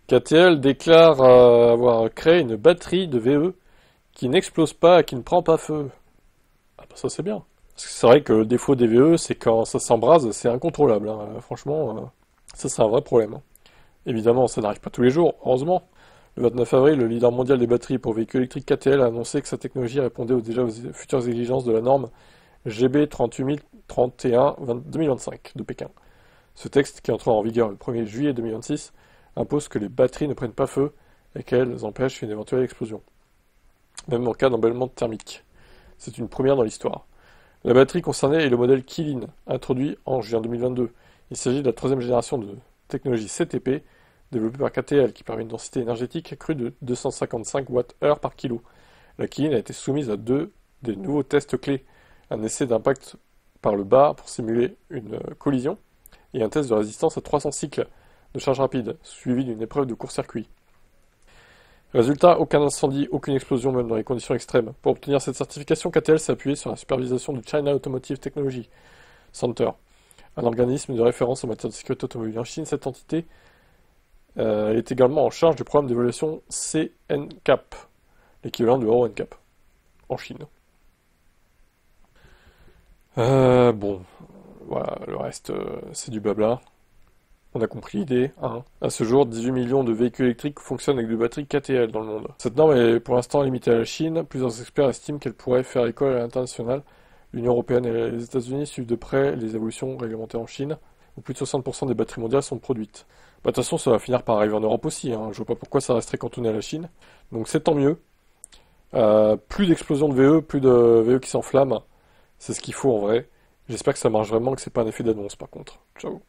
KTL déclare avoir créé une batterie de VE qui n'explose pas et qui ne prend pas feu. Ah bah ça c'est bien. Parce que c'est vrai que le défaut des VE, c'est quand ça s'embrase, c'est incontrôlable, hein. Franchement, ça c'est un vrai problème, hein. Évidemment, ça n'arrive pas tous les jours, heureusement. Le 29 avril, le leader mondial des batteries pour véhicules électriques KTL a annoncé que sa technologie répondait déjà aux futures exigences de la norme GB 38031 2025 de Pékin. Ce texte, qui entrera en vigueur le 1er juillet 2026, impose que les batteries ne prennent pas feu et qu'elles empêchent une éventuelle explosion, même en cas d'emballement thermique. C'est une première dans l'histoire. La batterie concernée est le modèle Kilin, introduit en juin 2022. Il s'agit de la troisième génération de technologie CTP, développée par KTL, qui permet une densité énergétique accrue de 255 Wh par kilo. La Kilin a été soumise à deux des nouveaux tests clés, un essai d'impact par le bas pour simuler une collision, et un test de résistance à 300 cycles de charge rapide, suivi d'une épreuve de court-circuit. Résultat, aucun incendie, aucune explosion, même dans les conditions extrêmes. Pour obtenir cette certification, KTL s'est appuyé sur la supervision du China Automotive Technology Center, un organisme de référence en matière de sécurité automobile en Chine. Cette entité est également en charge du programme d'évaluation CNCAP, l'équivalent de Euro NCAP, en Chine. Bon, voilà, le reste, c'est du blabla. On a compris l'idée, hein. À ce jour, 18 millions de véhicules électriques fonctionnent avec des batteries KTL dans le monde. Cette norme est pour l'instant limitée à la Chine. Plusieurs experts estiment qu'elle pourrait faire école à l'international. L'Union européenne et les États-Unis suivent de près les évolutions réglementaires en Chine, où plus de 60% des batteries mondiales sont produites. Bah, de toute façon, ça va finir par arriver en Europe aussi, hein. Je vois pas pourquoi ça resterait cantonné à la Chine. Donc c'est tant mieux. Plus d'explosions de VE, plus de VE qui s'enflamment. C'est ce qu'il faut en vrai. J'espère que ça marche vraiment, que c'est pas un effet d'annonce par contre. Ciao.